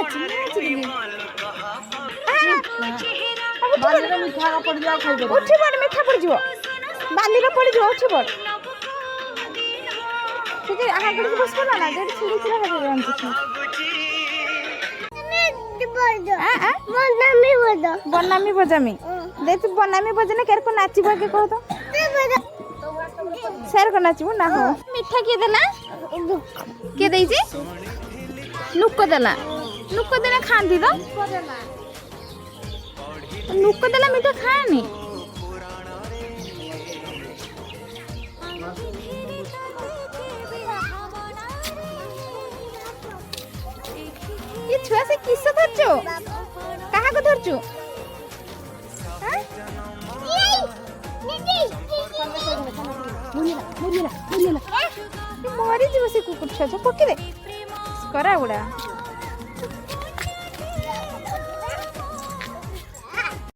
नाची नाची बालीर मिठा पड़ जाओ खाई उठी पड़ मिठा पड़ जीव बालीर पड़ जीव उठी पड़ ठीक आहा कर बस पड़ा ना जेड छिड़ी छिड़ा है जानती बनामी बजामी दे तू बनामी बजने केर को नाचिबो के कह तो शेर को नाचिबो ना हो मिठा के देला के देई जी नुक्को देला खांदी तो नुक्को देला मिठा खानी ये छुआ से किस धरचो कहा को धरचो मरी जी बस कुकुर छुआ पके दे करा गुड़ा